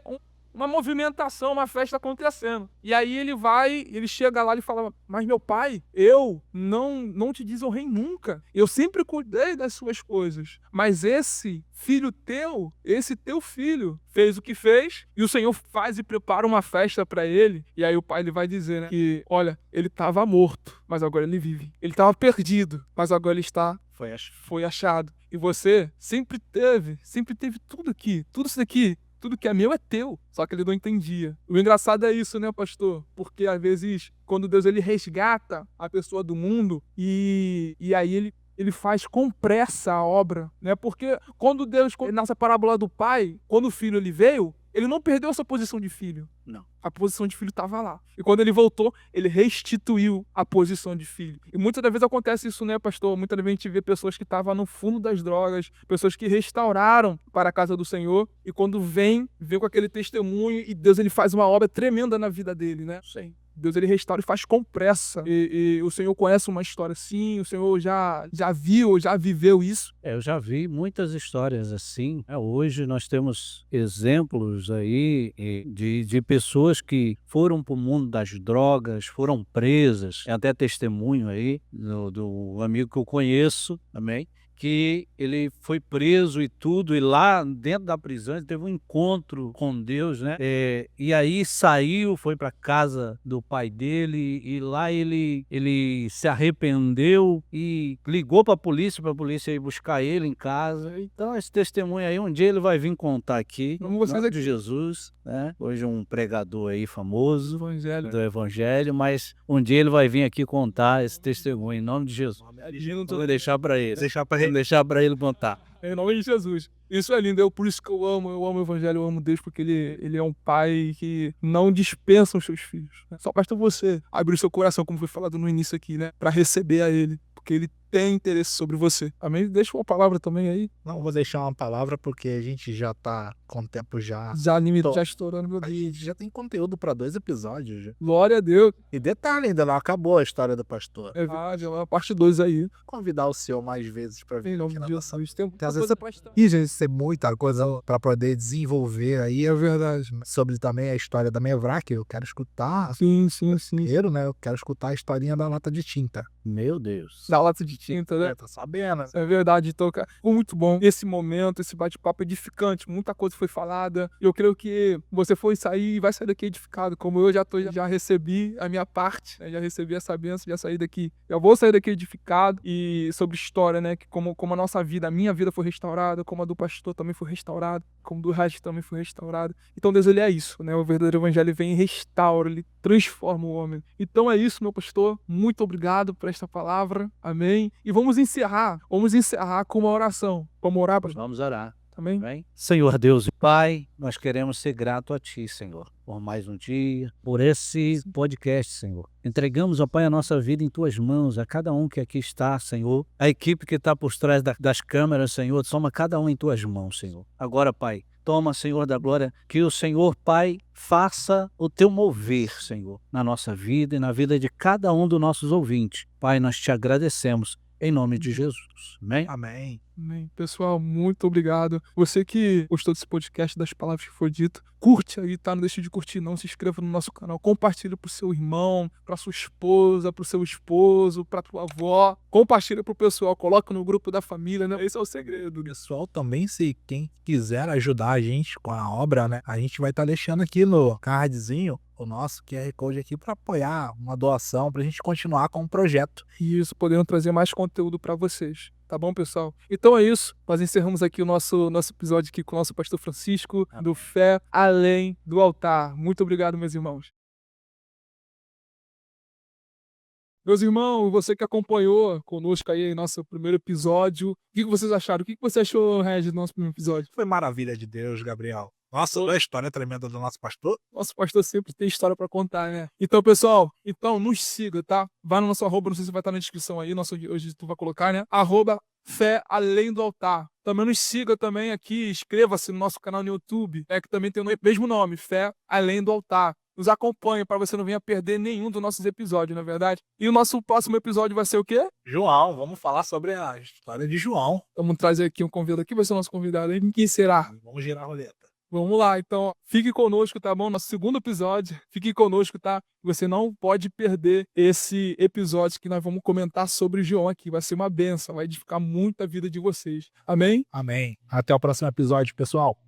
A: uma movimentação, uma festa acontecendo. E aí ele chega lá e fala, mas meu pai, eu não te desonrei nunca. Eu sempre cuidei das suas coisas. Mas esse teu filho, fez o que fez, e o Senhor faz e prepara uma festa para ele. E aí o pai ele vai dizer, né, que, olha, ele estava morto, mas agora ele vive. Ele estava perdido, mas agora ele foi achado. E você sempre teve tudo aqui, tudo isso daqui. Tudo que é meu é teu. Só que ele não entendia. O engraçado é isso, né, pastor? Porque às vezes, quando Deus ele resgata a pessoa do mundo e aí ele faz com pressa a obra, né? Porque quando Deus, nessa parábola do pai, quando o filho ele veio, ele não perdeu a sua posição de filho.
C: Não.
A: A posição de filho estava lá. E quando ele voltou, ele restituiu a posição de filho. E muitas das vezes acontece isso, né, pastor? Muitas das vezes a gente vê pessoas que estavam no fundo das drogas, pessoas que restauraram para a casa do Senhor, e quando vem com aquele testemunho, e Deus ele faz uma obra tremenda na vida dele, né?
C: Sim.
A: Deus ele restaura e faz com pressa. E o Senhor conhece uma história assim, o Senhor já viu, já viveu isso.
C: Eu já vi muitas histórias assim. Hoje nós temos exemplos aí de pessoas que foram para o mundo das drogas, foram presas. Tem até testemunho aí do amigo que eu conheço também, que ele foi preso e tudo, e lá dentro da prisão ele teve um encontro com Deus, né? E aí saiu, foi para casa do pai dele, e lá ele se arrependeu e ligou para a polícia ir buscar ele em casa. Então esse testemunho aí, um dia ele vai vir contar aqui,
A: Vamos
C: em
A: vocês
C: nome
A: aqui.
C: de Jesus, né? Hoje um pregador aí famoso
A: Evangelho.
C: do Evangelho, mas um dia ele vai vir aqui contar esse testemunho em nome de Jesus. Vou deixar para ele. Vou deixar para ele contar.
A: Em nome de Jesus. Isso é lindo, por isso que eu amo o Evangelho, eu amo Deus, porque ele é um pai que não dispensa os seus filhos, né? Só basta você abrir o seu coração, como foi falado no início aqui, né? Para receber a ele, porque ele tem interesse sobre você. Amém? Deixa uma palavra também aí.
B: Não vou deixar uma palavra porque a gente já tá com o tempo já.
A: Já estourando, meu
B: A
A: Deus.
B: gente já tem conteúdo para 2 episódios. Já.
A: Glória a Deus.
B: E detalhe, ainda não acabou a história do pastor.
A: É verdade, é a parte 2 aí.
B: Convidar o senhor mais vezes para vir
A: Em nome
B: aqui na
A: de
B: nossa.
A: Jesus. Tem
B: Às
A: muita
B: vezes
A: coisa pra estar.
B: E, gente, tem muita coisa para poder desenvolver aí.
A: É verdade.
B: Sobre também a história da Mevrak, eu quero escutar
A: Sim.
B: inteiro, né? Eu quero escutar a historinha da lata de tinta.
C: Meu Deus.
A: Da lata de tinta, né?
B: Tá sabendo?
A: É verdade, então, cara, foi muito bom esse momento, esse bate-papo edificante, muita coisa foi falada. Eu creio que você foi sair e vai sair daqui edificado, como eu já recebi a minha parte, né? Já recebi essa bênção, já saí daqui. Eu vou sair daqui edificado e sobre história, né? Que como a nossa vida, a minha vida foi restaurada, como a do pastor também foi restaurada, como do resto também foi restaurada. Então Deus, ele é isso, né? O verdadeiro evangelho vem e restaura, ele transforma o homem. Então é isso, meu pastor. Muito obrigado por esta palavra. Amém. E vamos encerrar com uma oração. Vamos orar, pastor?
C: Vamos orar.
A: Amém?
C: Bem? Senhor Deus e Pai, nós queremos ser grato a Ti, Senhor, por mais um dia, por esse podcast, Senhor. Entregamos, ó Pai, a nossa vida em Tuas mãos, a cada um que aqui está, Senhor. A equipe que está por trás das câmeras, Senhor, toma cada um em Tuas mãos, Senhor. Agora, Pai, toma, Senhor da glória, que o Senhor, Pai, faça o Teu mover, Senhor, na nossa vida e na vida de cada um dos nossos ouvintes. Pai, nós Te agradecemos. Em nome de Jesus. Amém?
B: Amém.
A: Amém. Pessoal, muito obrigado. Você que gostou desse podcast, das palavras que foi dito, curte aí, tá? Não deixe de curtir não, se inscreva no nosso canal, compartilha pro seu irmão, pra sua esposa, pro seu esposo, pra tua avó, compartilha pro pessoal, coloca no grupo da família, né? Esse é o segredo.
B: Pessoal, também se quem quiser ajudar a gente com a obra, né? A gente vai estar deixando aqui no cardzinho o nosso QR Code aqui para apoiar uma doação, pra gente continuar com o projeto.
A: E isso, podendo trazer mais conteúdo para vocês. Tá bom, pessoal? Então é isso. Nós encerramos aqui o nosso episódio aqui com o nosso pastor Francisco, do Fé Além do Altar. Muito obrigado, meus irmãos. Meus irmãos, você que acompanhou conosco aí em nosso primeiro episódio, o que vocês acharam? O que você achou, Regis, do nosso primeiro episódio?
B: Foi maravilha de Deus, Gabriel. Nossa, a história tremenda do nosso pastor.
A: Nosso pastor sempre tem história pra contar, né? Então, pessoal, nos siga, tá? Vai no nosso arroba, não sei se vai estar na descrição aí, hoje tu vai colocar, né? @Fé Além do Altar. Também nos siga também aqui, inscreva-se no nosso canal no YouTube, que também tem o mesmo nome, Fé Além do Altar. Nos acompanhe para você não venha perder nenhum dos nossos episódios, não é verdade? E o nosso próximo episódio vai ser o quê?
B: João, vamos falar sobre a história de João.
A: Vamos trazer aqui um convidado aqui, vai ser o nosso convidado aí. Quem será?
B: Vamos girar a roleta.
A: Vamos lá, então, fique conosco, tá bom? Nosso segundo episódio, fique conosco, tá? Você não pode perder esse episódio que nós vamos comentar sobre João aqui. Vai ser uma bênção, vai edificar muito a vida de vocês. Amém?
B: Amém. Até o próximo episódio, pessoal.